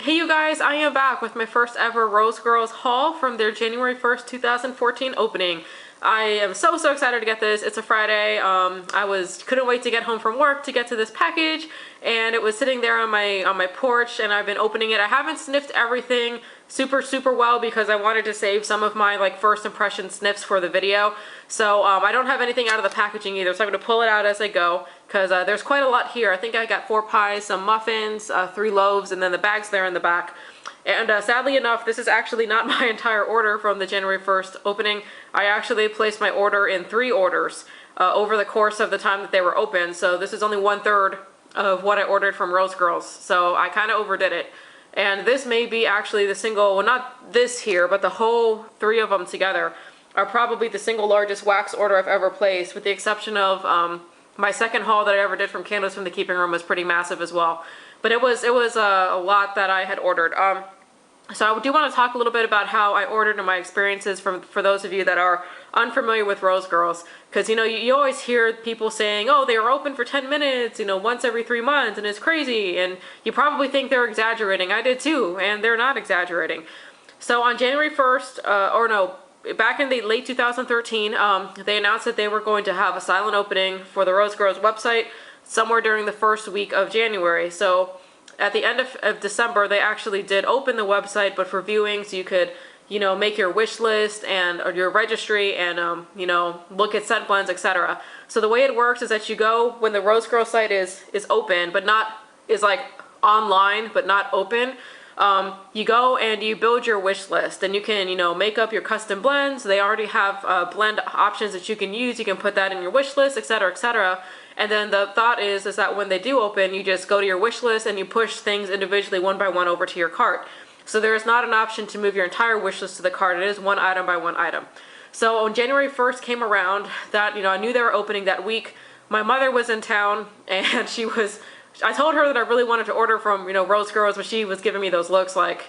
Hey you guys, I am back with my first ever Rosegirls haul from their January 1st, 2014 opening. I am so excited to get this. It's a Friday. Couldn't wait to get home from work to get to this package, and it was sitting there on my porch, and I've been opening it. I haven't sniffed everything super well because I wanted to save some of my first impression sniffs for the video. So I don't have anything out of the packaging either, so I'm going to pull it out as I go because there's quite a lot here. I think I got 4 pies, some muffins, 3 loaves, and then the bags there in the back. And sadly enough, this is actually not my entire order from the January 1st opening. I actually placed my order in 3 orders over the course of the time that they were open. So this is only 1/3 of what I ordered from Rosegirls. So I kind of overdid it. And this may be actually the single, well, not this here, but the whole 3 of them together are probably the single largest wax order I've ever placed, with the exception of my second haul that I ever did from Candles from the Keeping Room was pretty massive as well. But it was a lot that I had ordered. So I do want to talk a little bit about how I ordered and my experiences for those of you that are unfamiliar with Rosegirls. Because, you always hear people saying, oh, they were open for 10 minutes, once every 3 months, and it's crazy. And you probably think they're exaggerating. I did too, and they're not exaggerating. So on January 1st, back in the late 2013, they announced that they were going to have a silent opening for the Rosegirls website somewhere during the first week of January. So at the end of December, they actually did open the website, but for viewing, so you could, make your wish list or your registry and, look at scent blends, etc. So the way it works is that you go when the Rosegirls site is open, but is online, but not open. You go and you build your wish list, and you can, make up your custom blends. They already have blend options that you can use. You can put that in your wish list, etc., etc. And then the thought is that when they do open, you just go to your wish list and you push things individually one by one over to your cart. So there is not an option to move your entire wish list to the cart. It is one item by one item. So when January 1st came around, that, I knew they were opening that week. My mother was in town, and I told her that I really wanted to order from, Rosegirls, but she was giving me those looks like,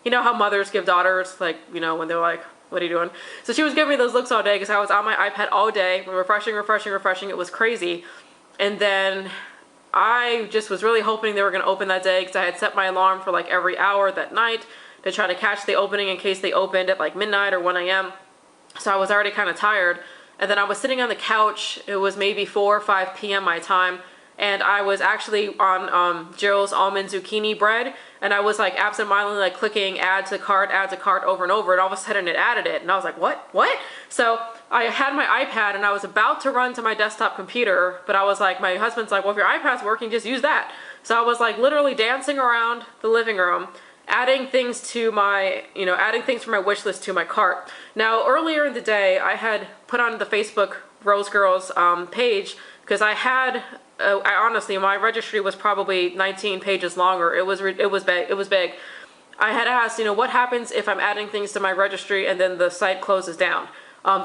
how mothers give daughters, when they're like, what are you doing? So she was giving me those looks all day because I was on my iPad all day, refreshing. It was crazy. And then I just was really hoping they were going to open that day because I had set my alarm for every hour that night to try to catch the opening in case they opened at midnight or 1 a.m. So I was already kind of tired. And then I was sitting on the couch. It was maybe 4 or 5 p.m. my time. And I was actually on Jill's almond zucchini bread, and I was absentmindedly clicking add to cart over and over, and all of a sudden it added it, and I was like, what? So I had my iPad, and I was about to run to my desktop computer, but I was like, my husband's like, well, if your iPad's working, just use that. So I was literally dancing around the living room, adding things to my, adding things from my wish list to my cart. Now, earlier in the day, I had put on the Facebook Rosegirls page, because I honestly, my registry was probably 19 pages longer. It was big. I had asked, what happens if I'm adding things to my registry and then the site closes down?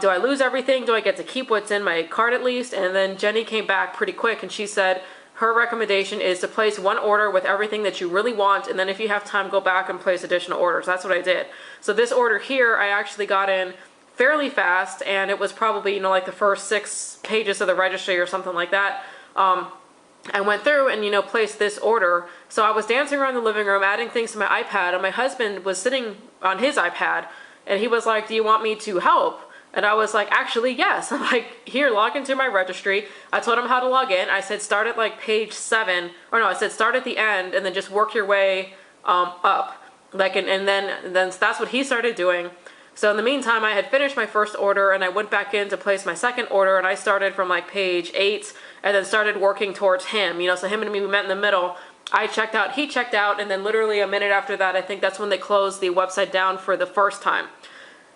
Do I lose everything? Do I get to keep what's in my cart at least? And then Jenny came back pretty quick, and she said her recommendation is to place 1 order with everything that you really want, and then if you have time, go back and place additional orders. That's what I did. So this order here, I actually got in fairly fast, and it was probably, the first 6 pages of the registry or something like that. I went through and, placed this order. So I was dancing around the living room, adding things to my iPad, and my husband was sitting on his iPad, and he was like, do you want me to help? And I was like, actually, yes. I'm like, here, log into my registry. I told him how to log in. I said, start at page 7, or no, I said, start at the end, and then just work your way up. And then that's what he started doing. So in the meantime, I had finished my first order, and I went back in to place my second order, and I started from page 8 and then started working towards him. So him and me, we met in the middle. I checked out, he checked out, and then literally a minute after that, I think that's when they closed the website down for the first time.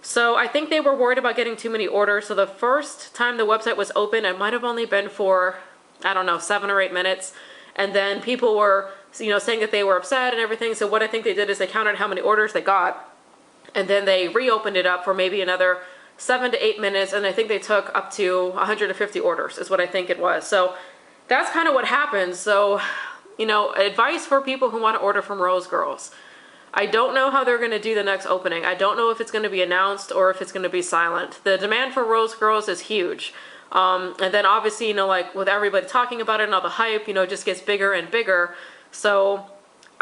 So I think they were worried about getting too many orders. So the first time the website was open, it might have only been for, I don't know, 7 or 8 minutes. And then people were, saying that they were upset and everything. So what I think they did is they counted how many orders they got. And then they reopened it up for maybe another 7 to 8 minutes, and I think they took up to 150 orders is what I think it was. So that's kind of what happened. So, advice for people who want to order from Rosegirls. I don't know how they're going to do the next opening. I don't know if it's going to be announced or if it's going to be silent. The demand for Rosegirls is huge. And then obviously, with everybody talking about it and all the hype, just gets bigger and bigger. So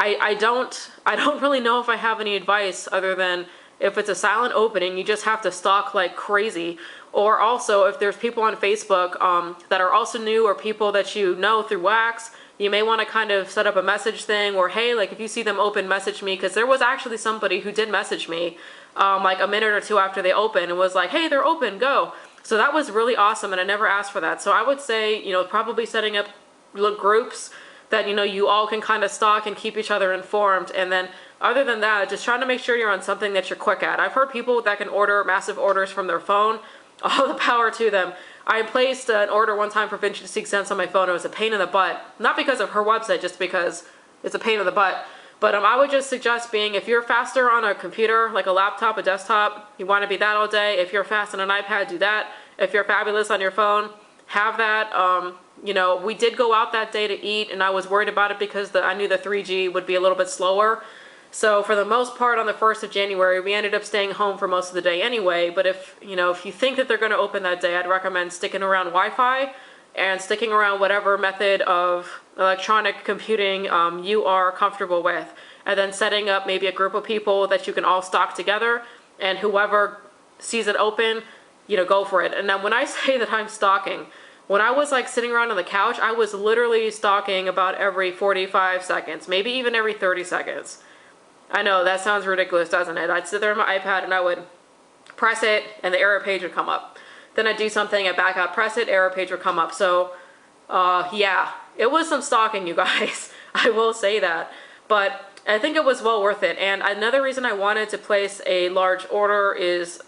I don't really know if I have any advice other than if it's a silent opening, you just have to stalk like crazy. Or also if there's people on Facebook that are also new, or people that you know through Wax, you may want to kind of set up a message thing, or hey, like if you see them open, message me, because there was actually somebody who did message me like a minute or two after they opened and was like, hey, they're open, go. So that was really awesome, and I never asked for that. So I would say, you know, probably setting up little groups that, you know, you all can kind of stalk and keep each other informed. And then other than that, just trying to make sure you're on something that you're quick at. I've heard people that can order massive orders from their phone. All the power to them. I placed an order one time for Vintage Seek Sense on my phone. It was a pain in the butt. Not because of her website, just because it's a pain in the butt. But I would just suggest being, if you're faster on a computer, like a laptop, a desktop, you want to be that all day. If you're fast on an iPad, do that. If you're fabulous on your phone, have that. You know, we did go out that day to eat, and I was worried about it because I knew the 3G would be a little bit slower. So for the most part on the 1st of January, we ended up staying home for most of the day anyway. But if, you know, if you think that they're going to open that day, I'd recommend sticking around Wi-Fi and sticking around whatever method of electronic computing you are comfortable with. And then setting up maybe a group of people that you can all stock together, and whoever sees it open, you know, go for it. And then when I say that I'm stalking, when I was like sitting around on the couch, I was literally stalking about every 45 seconds, maybe even every 30 seconds. I know, that sounds ridiculous, doesn't it? I'd sit there on my iPad and I would press it and the error page would come up. Then I'd do something, I'd back up, press it, error page would come up. So, yeah, it was some stalking, you guys. I will say that. But I think it was well worth it. And another reason I wanted to place a large order is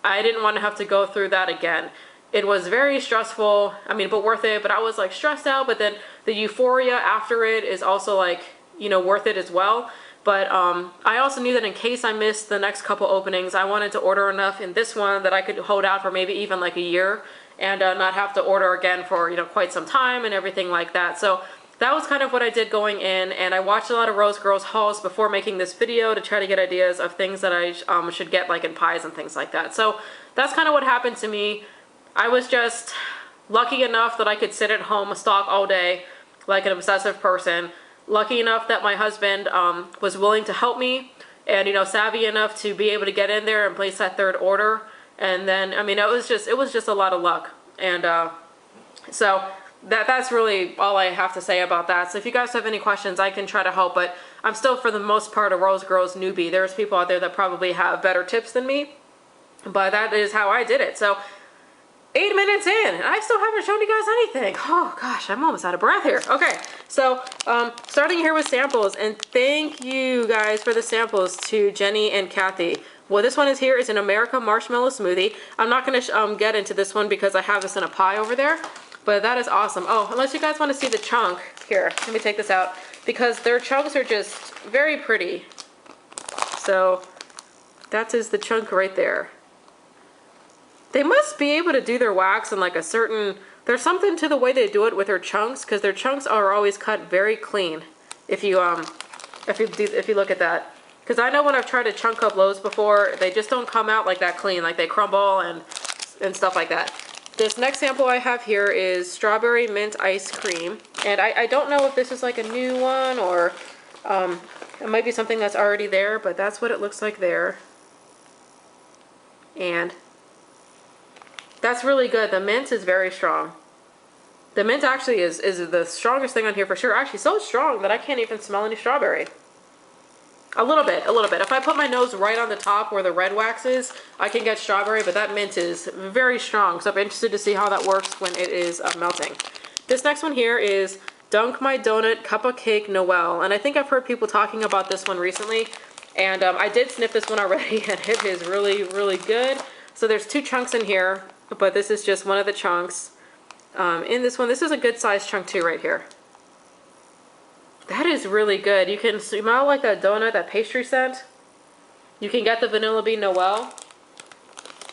I didn't want to have to go through that again. It was very stressful, I mean, but worth it. But I was like stressed out, but then the euphoria after it is also like, you know, worth it as well. But I also knew that in case I missed the next couple openings, I wanted to order enough in this one that I could hold out for maybe even like a year, and not have to order again for, you know, quite some time and everything like that. So that was kind of what I did going in, and I watched a lot of Rosegirls hauls before making this video to try to get ideas of things that I should get, like in pies and things like that. So that's kind of what happened to me. I was just lucky enough that I could sit at home, stalk all day like an obsessive person. Lucky enough that my husband was willing to help me, and, you know, savvy enough to be able to get in there and place that third order. And then, I mean, it was just a lot of luck. And so that's really all I have to say about that. So if you guys have any questions, I can try to help, but I'm still for the most part a Rosegirls newbie. There's people out there that probably have better tips than me, but that is how I did it. So 8 minutes in, and I still haven't shown you guys anything. Oh gosh, I'm almost out of breath here. Okay, so starting here with samples, and thank you guys for the samples to Jenny and Kathy. Well, this one is here is an America Marshmallow Smoothie. I'm not going to get into this one because I have this in a pie over there, but that is awesome. Oh, unless you guys want to see the chunk, here, let me take this out, because their chunks are just very pretty. So that is the chunk right there. They must be able to do their wax in like a certain, there's something to the way they do it with their chunks, because their chunks are always cut very clean. If you look at that, because I know when I've tried to chunk up loaves before, they just don't come out like that clean, like they crumble and stuff like that. This next sample I have here is strawberry mint ice cream, and I don't know if this is like a new one or it might be something that's already there, but that's what it looks like there. And that's really good. The mint is very strong. The mint actually is the strongest thing on here for sure. Actually, so strong that I can't even smell any strawberry. A little bit, a little bit. If I put my nose right on the top where the red wax is, I can get strawberry, but that mint is very strong. So I'm interested to see how that works when it is melting. This next one here is Dunk My Donut Cuppa Cake Noel. And I think I've heard people talking about this one recently. And I did sniff this one already, and it is really, really good. So there's 2 chunks in here, but this is just one of the chunks. In this one, this is a good sized chunk too right here. That is really good. You can smell like a donut, that pastry scent. You can get the Vanilla Bean Noel.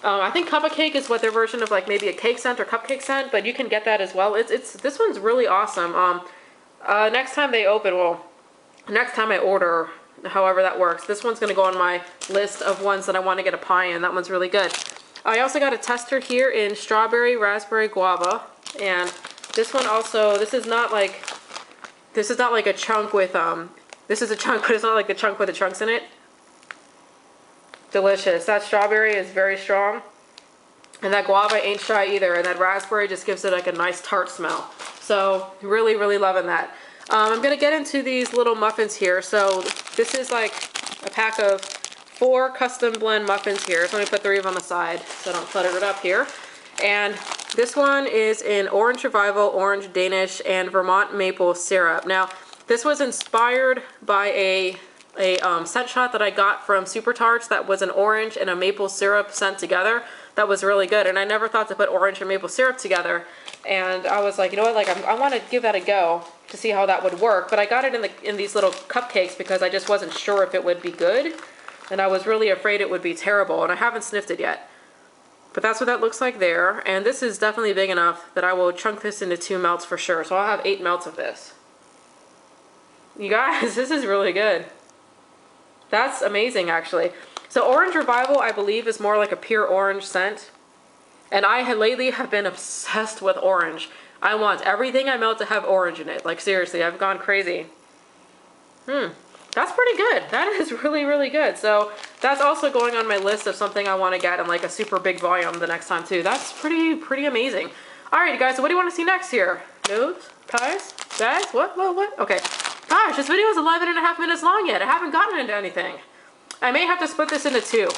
I think Cuppa Cake is what their version of like maybe a cake scent or cupcake scent, but you can get that as well. This one's really awesome. Next time they open, well, next time I order, however that works, this one's gonna go on my list of ones that I want to get a pie in. That one's really good. I also got a tester here in strawberry, raspberry, guava, and this one also, this is not like a chunk with This is a chunk, but it's not like the chunk with the chunks in it. Delicious. That strawberry is very strong. And that guava ain't shy either. And that raspberry just gives it like a nice tart smell. So really, really loving that. I'm going to get into these little muffins here. So this is like a pack of 4 custom blend muffins here. So let me put 3 of them on the side so I don't clutter it up here. And this one is in Orange Revival, Orange Danish, and Vermont Maple Syrup. Now, this was inspired by a scent shot that I got from Super Tarts that was an orange and a maple syrup scent together. That was really good, and I never thought to put orange and maple syrup together. And I was like, you know what, like I want to give that a go to see how that would work. But I got it in these little cupcakes because I just wasn't sure if it would be good, and I was really afraid it would be terrible. And I haven't sniffed it yet, but that's what that looks like there. And this is definitely big enough that I will chunk this into 2 melts for sure. So I'll have 8 melts of this. You guys, this is really good. That's amazing, actually. So Orange Revival, I believe, is more like a pure orange scent. And I lately have been obsessed with orange. I want everything I melt to have orange in it. Like, seriously, I've gone crazy. That's pretty good. That is really, really good. So that's also going on my list of something I want to get in like a super big volume the next time too. That's pretty amazing. All right, guys, so what do you want to see next here? Notes? Pies? Guys? What? Okay. Gosh, this video is 11.5 minutes long yet. I haven't gotten into anything. I may have to split this into 2.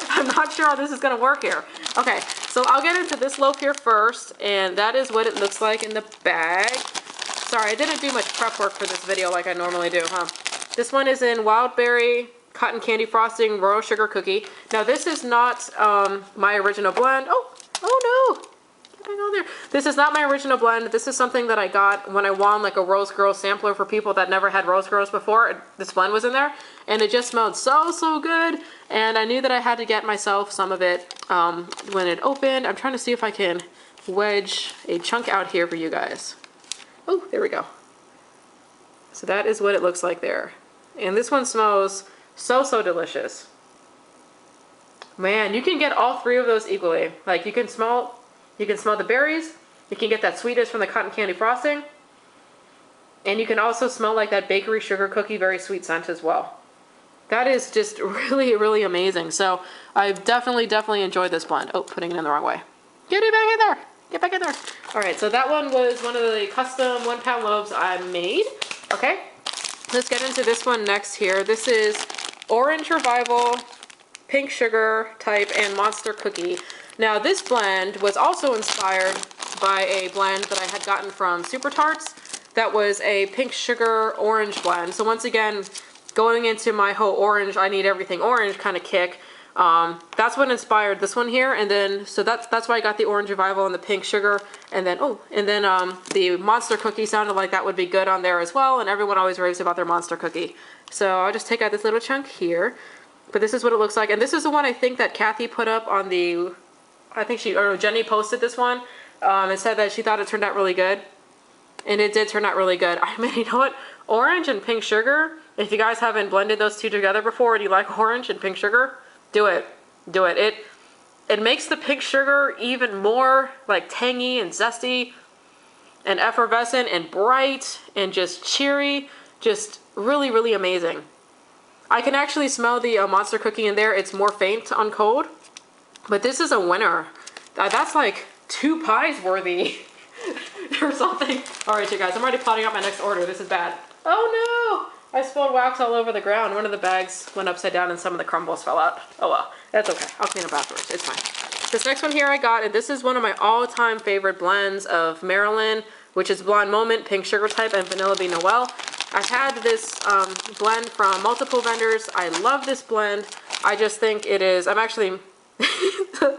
I'm not sure how this is going to work here. Okay, so I'll get into this loaf here first, and that is what it looks like in the bag. Sorry, I didn't do much prep work for this video like I normally do, huh? This one is in Wild Berry, Cotton Candy Frosting, Royal Sugar Cookie. Now, this is not my original blend. Oh no! On there. This is not my original blend. This is something that I got when I won like a Rosegirls sampler for people that never had Rosegirls before. This blend was in there, and it just smelled so good. And I knew that I had to get myself some of it when it opened. I'm trying to see if I can wedge a chunk out here for you guys. Oh, there we go. So that is what it looks like there. And this one smells so delicious. Man, you can get all 3 of those equally. Like, you can smell the berries, you can get that sweetness from the cotton candy frosting, and you can also smell like that bakery sugar cookie, very sweet scent as well. That is just really amazing. So I've definitely enjoyed this blend. Oh, putting it in the wrong way. Get it back in there. Get back in there. All right, so that one was one of the custom 1-pound loaves I made. Okay, let's get into this one next here. This is Orange Revival, Pink Sugar type, and Monster Cookie. Now, this blend was also inspired by a blend that I had gotten from Super Tarts. That was a pink sugar orange blend. So once again, going into my whole orange, I need everything orange kind of kick. That's what inspired this one here. And then, so that's why I got the Orange Revival and the pink sugar. And then, the Monster Cookie sounded like that would be good on there as well. And everyone always raves about their Monster Cookie. So I'll just take out this little chunk here. But this is what it looks like. And this is the one I think that Kathy put up on the... Jenny posted this one and said that she thought it turned out really good. And it did turn out really good. I mean, you know what? Orange and pink sugar, if you guys haven't blended those 2 together before and you like orange and pink sugar, do it. Do it. It makes the pink sugar even more like tangy and zesty and effervescent and bright and just cheery. Just really amazing. I can actually smell the Monster Cookie in there. It's more faint on cold. But this is a winner. That's like 2 pies worthy or something. All right, you guys, I'm already plotting out my next order. This is bad. Oh no! I spilled wax all over the ground. One of the bags went upside down and some of the crumbles fell out. Oh well, that's okay. I'll clean up afterwards. It's fine. This next one here I got, and this is one of my all-time favorite blends of Maryland, which is Blonde Moment, Pink Sugar Type, and Vanilla Bean Noel. I've had this blend from multiple vendors. I love this blend. I just think it is... I'm actually...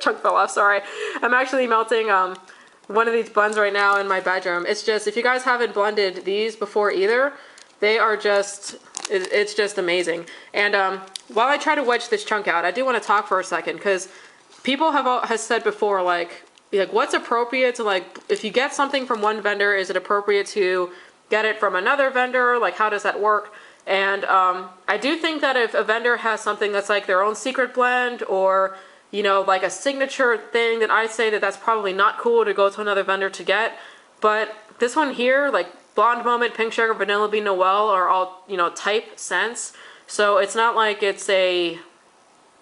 chunk fell off, sorry. I'm actually melting one of these blends right now in my bedroom. It's just, if you guys haven't blended these before either, they are just, it's just amazing. And while I try to wedge this chunk out, I do want to talk for a second, because people have said before, like what's appropriate to, like, if you get something from one vendor, is it appropriate to get it from another vendor? Like, how does that work? And I do think that if a vendor has something that's like their own secret blend, or you know, like a signature thing, then I'd say that that's probably not cool to go to another vendor to get. But this one here, like Blonde Moment, Pink Sugar, Vanilla Bean Noel are all, you know, type scents. So it's not like it's a,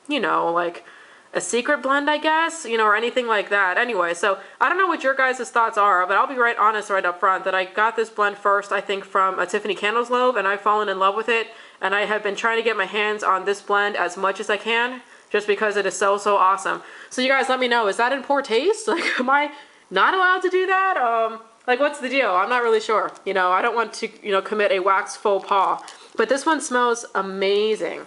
you know, like a secret blend, I guess, you know, or anything like that. Anyway, so I don't know what your guys' thoughts are, but I'll be right honest right up front that I got this blend first, I think, from a Tiffany Candles Loaf, and I've fallen in love with it. And I have been trying to get my hands on this blend as much as I can, just because it is so, so awesome. So you guys let me know, is that in poor taste? Like, am I not allowed to do that? Like, what's the deal? I'm not really sure. You know, I don't want to, you know, commit a wax faux pas. But this one smells amazing.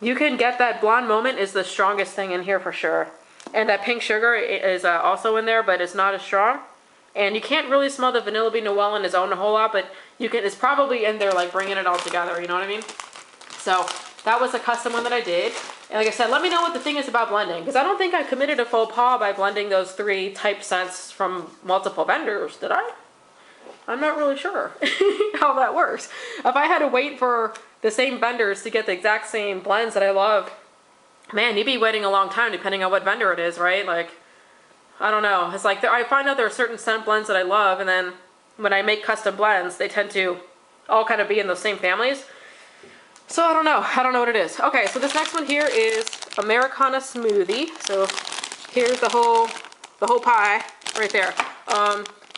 You can get that Blonde Moment is the strongest thing in here for sure. And that Pink Sugar is also in there, but it's not as strong. And you can't really smell the Vanilla Bean Noel on its own a whole lot, but you can. It's probably in there, like, bringing it all together, you know what I mean? So that was a custom one that I did. And like I said, let me know what the thing is about blending, because I don't think I committed a faux pas by blending those 3 type scents from multiple vendors, did I? I'm not really sure how that works. If I had to wait for the same vendors to get the exact same blends that I love, man, you'd be waiting a long time depending on what vendor it is, right? Like, I don't know. It's like I find out there are certain scent blends that I love, and then when I make custom blends, they tend to all kind of be in those same families. So I don't know. I don't know what it is. Okay, so this next one here is Americana Smoothie. So here's the whole pie right there.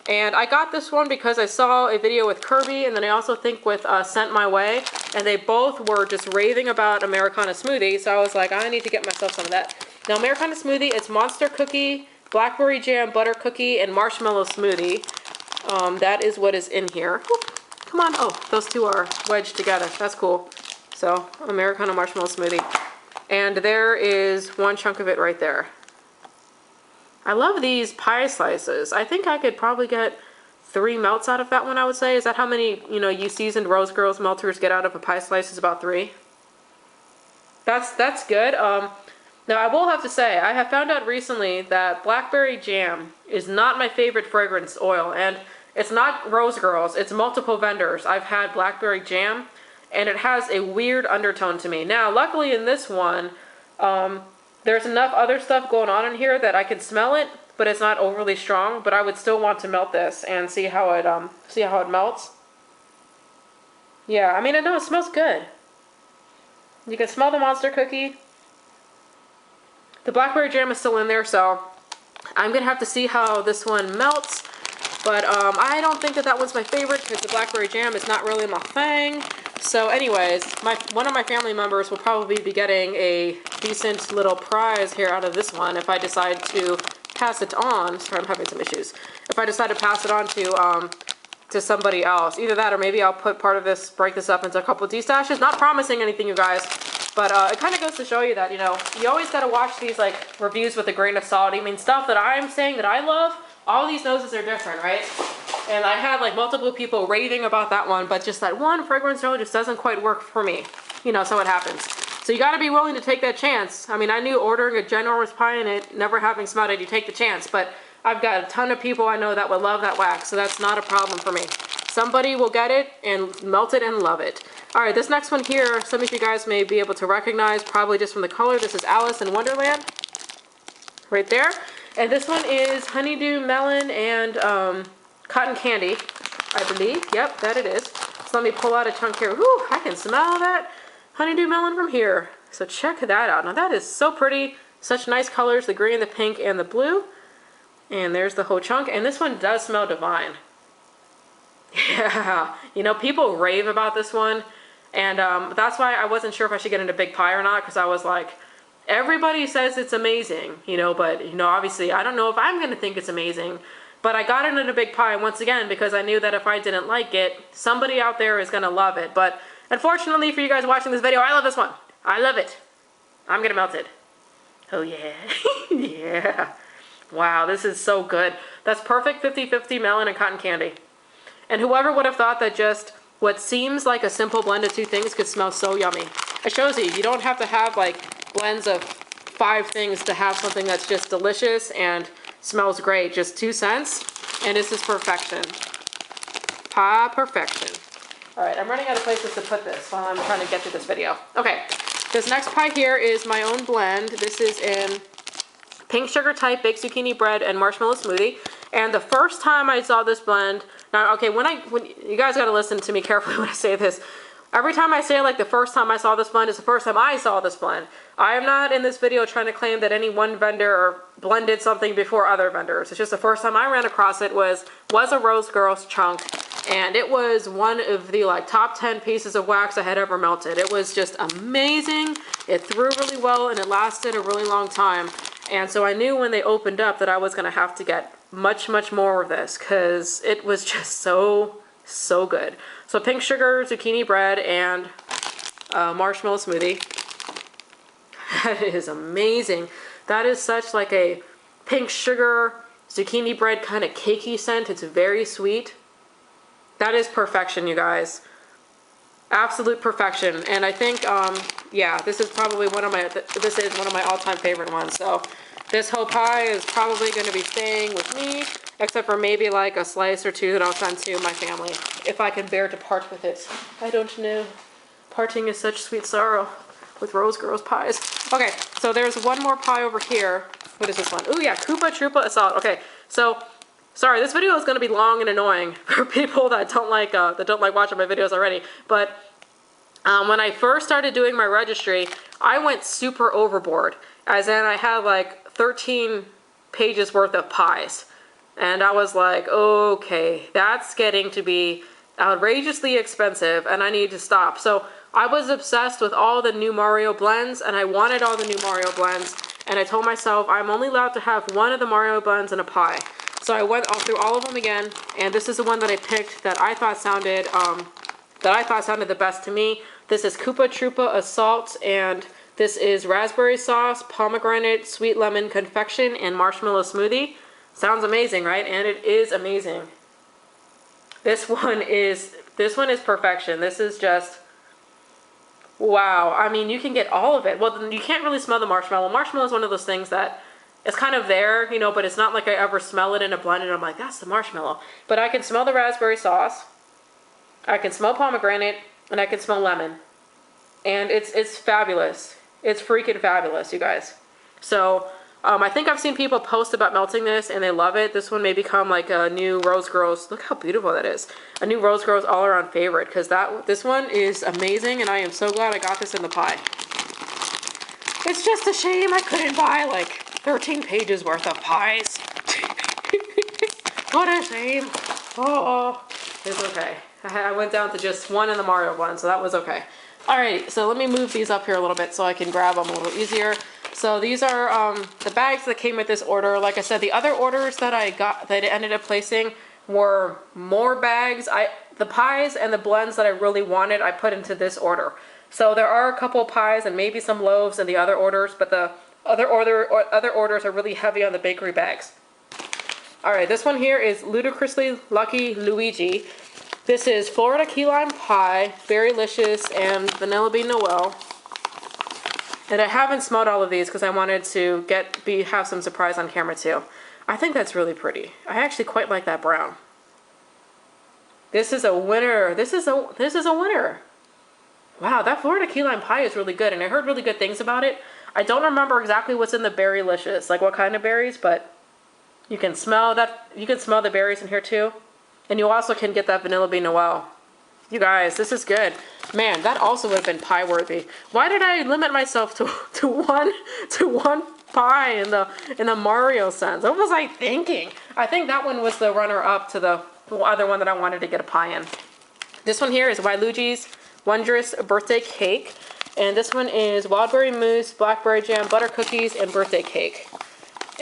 And I got this one because I saw a video with Kirby, and then I also think with Scent My Way, and they both were just raving about Americana Smoothie, so I was like, I need to get myself some of that. Now, Americana Smoothie, it's monster cookie, blackberry jam, butter cookie, and marshmallow smoothie. That is what is in here. Oop, come on. Oh, those two are wedged together. That's cool. So, Americana marshmallow smoothie. And there is one chunk of it right there. I love these pie slices. I think I could probably get 3 melts out of that one, I would say. Is that how many, you know, you seasoned Rosegirls melters get out of a pie slice? Is about 3. That's good. Now, I will have to say, I have found out recently that blackberry jam is not my favorite fragrance oil. And it's not Rosegirls. It's multiple vendors. I've had blackberry jam, and it has a weird undertone to me. Now, luckily in this one, there's enough other stuff going on in here that I can smell it, but it's not overly strong. But I would still want to melt this and see how it melts. Yeah, I mean, I know it smells good. You can smell the monster cookie. The blackberry jam is still in there, so I'm gonna have to see how this one melts. But I don't think that one's my favorite because the blackberry jam is not really my thing. So anyways, one of my family members will probably be getting a decent little prize here out of this one if I decide to pass it on. Sorry, I'm having some issues. If I decide to pass it on to somebody else. Either that or maybe I'll put part of this, break this up into a couple of D-stashes. Not promising anything, you guys. But it kind of goes to show you that, you know, you always got to watch these, like, reviews with a grain of salt. I mean, stuff that I'm saying that I love, all these noses are different, right? And I had, like, multiple people raving about that one, but just that one fragrance roll just doesn't quite work for me. You know, so it happens. So you got to be willing to take that chance. I mean, I knew ordering a ginormous pie in it, never having smelled it, you take the chance. But I've got a ton of people I know that would love that wax, so that's not a problem for me. Somebody will get it and melt it and love it. All right, this next one here, some of you guys may be able to recognize, probably just from the color. This is Alice in Wonderland, right there. And this one is Honeydew Melon and Cotton Candy, I believe. Yep, that it is. So let me pull out a chunk here. Whew, I can smell that Honeydew Melon from here. So check that out. Now that is so pretty. Such nice colors, the green, the pink, and the blue. And there's the whole chunk. And this one does smell divine. Yeah, you know, people rave about this one. And that's why I wasn't sure if I should get into Big Pie or not, because I was like, everybody says it's amazing, you know, but, you know, obviously I don't know if I'm going to think it's amazing. But I got it into Big Pie once again because I knew that if I didn't like it, somebody out there is going to love it. But unfortunately for you guys watching this video, I love this one. I love it. I'm going to melt it. Oh, yeah. Yeah. Wow, this is so good. That's perfect 50-50 melon and cotton candy. And whoever would have thought that just what seems like a simple blend of 2 things could smell so yummy. It shows you don't have to have like blends of 5 things to have something that's just delicious and smells great. Just 2 scents, and this is perfection. Pie perfection. All right, I'm running out of places to put this while I'm trying to get through this video. Okay, this next pie here is my own blend. This is in Pink Sugar Type Baked Zucchini Bread and Marshmallow Smoothie. And the first time I saw this blend, Now, okay, when you guys got to listen to me carefully when I say this. Every time I say like the first time I saw this blend is the first time I saw this blend. I am not in this video trying to claim that any one vendor blended something before other vendors. It's just the first time I ran across it was a Rosegirls chunk, and it was one of the like top 10 pieces of wax I had ever melted. It was just amazing. It threw really well and it lasted a really long time. And so I knew when they opened up that I was going to have to get much more of this because it was just so good. So pink sugar, zucchini bread, and marshmallow smoothie. That is amazing. That is such like a pink sugar, zucchini bread kind of cakey scent. It's very sweet. That is perfection, you guys. Absolute perfection. And I think, yeah, this is probably one of my all-time favorite ones. So this whole pie is probably going to be staying with me, except for maybe like a slice or two that I'll send to my family, if I can bear to part with it. I don't know. Parting is such sweet sorrow with Rosegirls pies. Okay, so there's one more pie over here. What is this one? Oh yeah, Koopa Troopa Assault. Okay, so sorry, this video is going to be long and annoying for people that don't like watching my videos already. But when I first started doing my registry, I went super overboard. As in, I had like 13 pages worth of pies. And I was like, okay, that's getting to be outrageously expensive and I need to stop. So I was obsessed with all the new Mario blends and I wanted all the new Mario blends. And I told myself I'm only allowed to have one of the Mario blends in a pie. So I went through all of them again, and this is the one that I picked that I thought sounded the best to me. This is Koopa Troopa Assault, and this is raspberry sauce, pomegranate, sweet lemon confection, and marshmallow smoothie. Sounds amazing, right? And it is amazing. This one is perfection. This is just wow. I mean, you can get all of it. Well, you can't really smell the marshmallow. Marshmallow is one of those things that it's kind of there, you know, but it's not like I ever smell it in a blend and I'm like, that's the marshmallow. But I can smell the raspberry sauce, I can smell pomegranate, and I can smell lemon. And it's fabulous. It's freaking fabulous, you guys. So, I think I've seen people post about melting this and they love it. This one may become like a new Rosegirls. Look how beautiful that is. A new Rosegirls all-around favorite, because this one is amazing and I am so glad I got this in the pie. It's just a shame I couldn't buy like 13 pages worth of pies. What a shame. Oh, it's okay. I went down to just one in the Mario one, so that was okay. Alright, so let me move these up here a little bit so I can grab them a little easier. So these are the bags that came with this order. Like I said, the other orders that I ended up placing were more bags. The pies and the blends that I really wanted, I put into this order. So there are a couple pies and maybe some loaves in the other orders, but the other orders are really heavy on the bakery bags. Alright, this one here is Ludicrously Lucky Luigi. This is Florida Key Lime Pie, Berrylicious, and Vanilla Bean Noel. And I haven't smelled all of these because I wanted to have some surprise on camera too. I think that's really pretty. I actually quite like that brown. This is a winner. This is a winner. Wow, that Florida Key Lime Pie is really good, and I heard really good things about it. I don't remember exactly what's in the Berrylicious, like what kind of berries, but you can smell that. You can smell the berries in here too. And you also can get that Vanilla Bean Noel. You guys, this is good. Man, that also would have been pie worthy. Why did I limit myself to one pie in the Mario sense? What was I thinking? I think that one was the runner-up to the other one that I wanted to get a pie in. This one here is Waluigi's Wondrous Birthday Cake. And this one is Wildberry Mousse, Blackberry Jam, Butter Cookies, and Birthday Cake.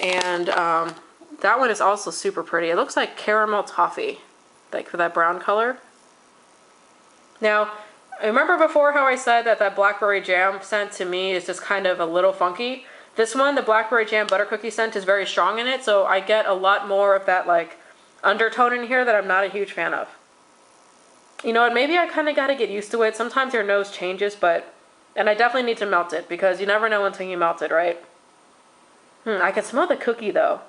And that one is also super pretty. It looks like caramel toffee, like for that brown color. Now, remember before how I said that Blackberry Jam scent to me is just kind of a little funky? This one, the Blackberry Jam Butter Cookie scent, is very strong in it, so I get a lot more of that like undertone in here that I'm not a huge fan of. You know, and maybe I kind of got to get used to it. Sometimes your nose changes, and I definitely need to melt it because you never know until you melt it, right? I can smell the cookie though.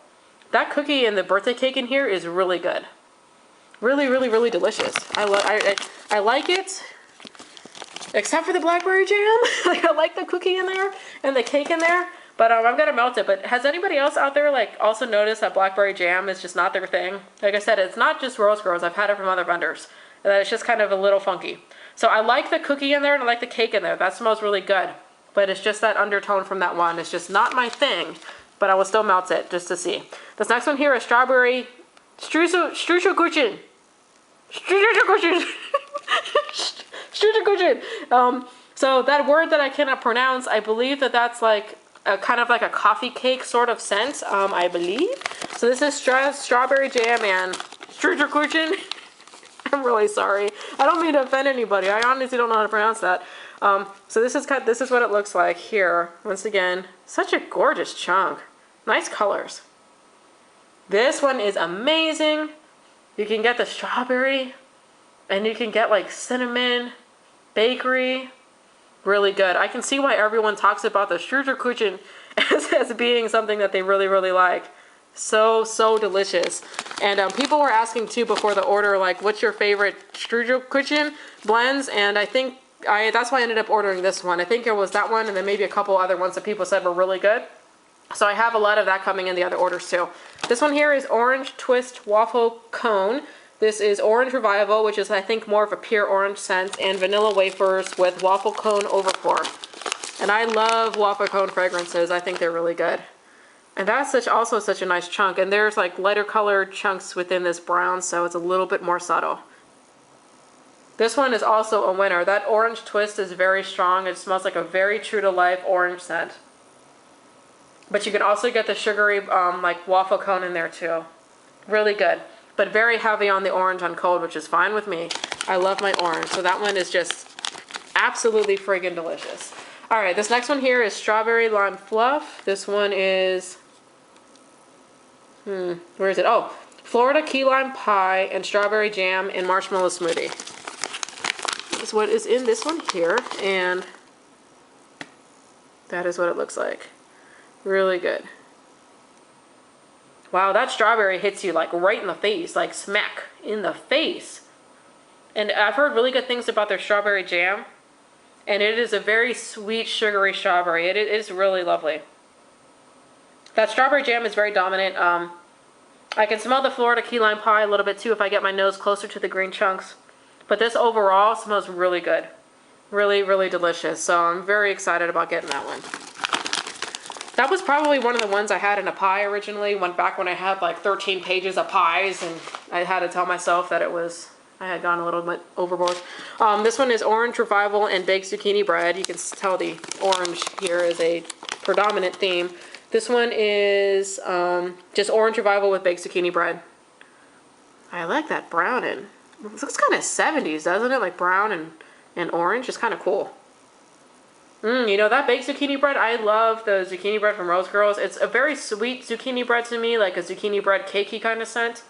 That cookie and the birthday cake in here is really good. Really, really, really delicious. I like it, except for the blackberry jam. Like I like the cookie in there and the cake in there, But I'm gonna melt it. But has anybody else out there like also noticed that blackberry jam is just not their thing? Like I said, it's not just Rosegirls. I've had it from other vendors. And it's just kind of a little funky. So I like the cookie in there and I like the cake in there. That smells really good. But it's just that undertone from that one. It's just not my thing. But I will still melt it just to see. This next one here is strawberry Strudel. So that word that I cannot pronounce, I believe that that's like a kind of like a coffee cake sort of scent, I believe. So this is strawberry jam and Strudelkuchen. I'm really sorry. I don't mean to offend anybody. I honestly don't know how to pronounce that. So this is what it looks like here. Once again, such a gorgeous chunk. Nice colors. This one is amazing. You can get the strawberry, and you can get like cinnamon, bakery. Really good. I can see why everyone talks about the Strudelkuchen as being something that they really, really like. So delicious. And people were asking too before the order, like, what's your favorite Strudelkuchen blends? And I think that's why I ended up ordering this one. I think it was that one and then maybe a couple other ones that people said were really good. So I have a lot of that coming in the other orders too. This one here is Orange Twist Waffle Cone. This is Orange Revival, which is I think more of a pure orange scent, and vanilla wafers with waffle cone overpour. And I love waffle cone fragrances. I think they're really good. And that's also such a nice chunk. And there's like lighter colored chunks within this brown, so it's a little bit more subtle. This one is also a winner. That orange twist is very strong. It smells like a very true to life orange scent. But you can also get the sugary like waffle cone in there too. Really good. But very heavy on the orange on cold, which is fine with me. I love my orange. So that one is just absolutely friggin' delicious. All right, this next one here is Strawberry Lime Fluff. This one is, where is it? Oh, Florida Key Lime Pie and Strawberry Jam and Marshmallow Smoothie. This is what is in this one here, and that is what it looks like. Really good. Wow, that strawberry hits you like right in the face, like smack in the face. And I've heard really good things about their strawberry jam. And it is a very sweet, sugary strawberry. It is really lovely. That strawberry jam is very dominant. I can smell the Florida Key Lime Pie a little bit too if I get my nose closer to the green chunks. But this overall smells really good. Really, really delicious. So I'm very excited about getting that one. That was probably one of the ones I had in a pie originally, back when I had like 13 pages of pies, and I had to tell myself that I had gone a little bit overboard. This one is Orange Revival and Baked Zucchini Bread. You can tell the orange here is a predominant theme. This one is just Orange Revival with Baked Zucchini Bread. I like that brown and it looks kind of 70s, doesn't it? Like brown and orange. It's kind of cool. You know, that baked zucchini bread, I love the zucchini bread from Rosegirls. It's a very sweet zucchini bread to me, like a zucchini bread cakey kind of scent.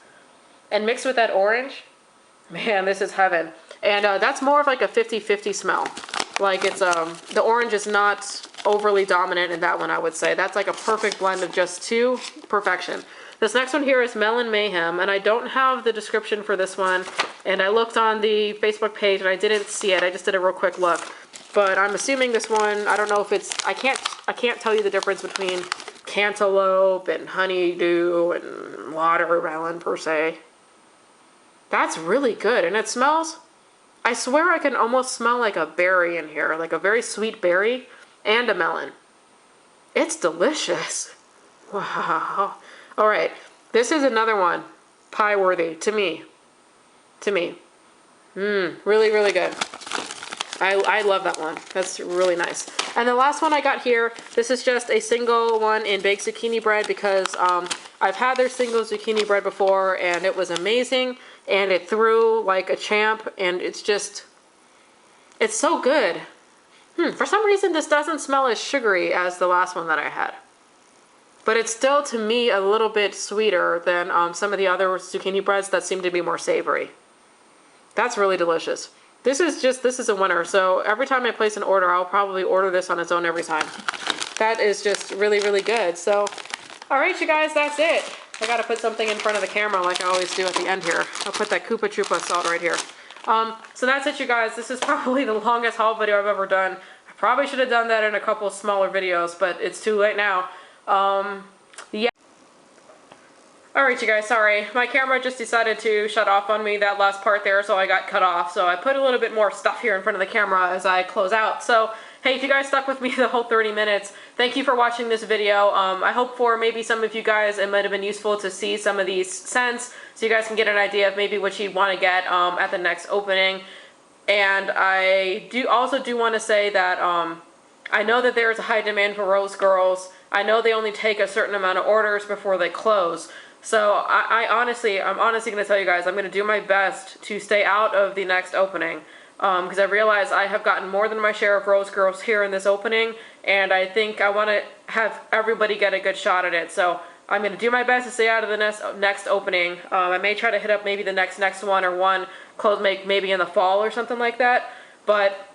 And mixed with that orange, man, this is heaven. And that's more of like a 50-50 smell. Like it's, the orange is not overly dominant in that one, I would say. That's like a perfect blend of just two. Perfection. This next one here is Melon Mayhem, and I don't have the description for this one. And I looked on the Facebook page and I didn't see it. I just did a real quick look. But I'm assuming this one, I don't know if it's, I can't tell you the difference between cantaloupe and honeydew and watermelon per se. That's really good. And it smells, I swear I can almost smell like a berry in here, like a very sweet berry and a melon. It's delicious. Wow. All right. This is another one. Pie worthy to me. Really, really good. I love that one. That's really nice. And the last one I got here, this is just a single one in baked zucchini bread because I've had their single zucchini bread before and it was amazing and it threw like a champ and it's so good. For some reason this doesn't smell as sugary as the last one that I had. But it's still to me a little bit sweeter than some of the other zucchini breads that seem to be more savory. That's really delicious. This is a winner. So every time I place an order, I'll probably order this on its own every time. That is just really, really good. So, all right, you guys, that's it. I got to put something in front of the camera like I always do at the end here. I'll put that Koopa Troopa salt right here. So that's it, you guys. This is probably the longest haul video I've ever done. Probably should have done that in a couple smaller videos, but it's too late now. Yeah. Alright you guys, sorry. My camera just decided to shut off on me that last part there, so I got cut off. So I put a little bit more stuff here in front of the camera as I close out. So, hey, if you guys stuck with me the whole 30 minutes, thank you for watching this video. I hope for maybe some of you guys it might have been useful to see some of these scents, so you guys can get an idea of maybe what you'd want to get at the next opening. And I also do want to say that I know that there is a high demand for Rosegirls. I know they only take a certain amount of orders before they close. So I'm honestly going to tell you guys, I'm going to do my best to stay out of the next opening. Because I realize I have gotten more than my share of Rosegirls here in this opening, and I think I want to have everybody get a good shot at it. So I'm going to do my best to stay out of the next opening. I may try to hit up maybe the next one, or one close maybe in the fall or something like that. But,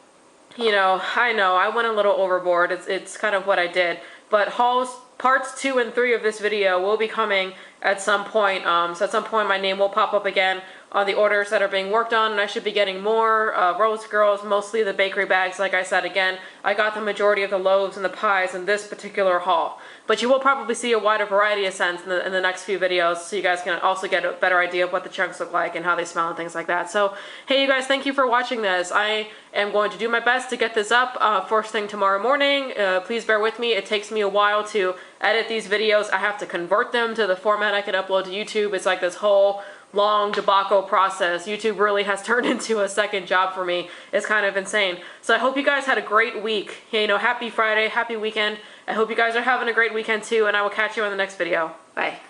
you know I went a little overboard. It's kind of what I did. But hauls parts 2 and 3 of this video will be coming at some point. So at some point my name will pop up again on the orders that are being worked on, and I should be getting more Rosegirls, mostly the bakery bags. Like I said, again, I got the majority of the loaves and the pies in this particular haul. But you will probably see a wider variety of scents in the next few videos, so you guys can also get a better idea of what the chunks look like and how they smell and things like that. So, hey you guys, thank you for watching this. I am going to do my best to get this up first thing tomorrow morning. Please bear with me. It takes me a while to edit these videos. I have to convert them to the format I can upload to YouTube. It's like this whole long debacle process. YouTube really has turned into a second job for me. It's kind of insane. So I hope you guys had a great week. Happy Friday, happy weekend. I hope you guys are having a great weekend too, and I will catch you on the next video. Bye.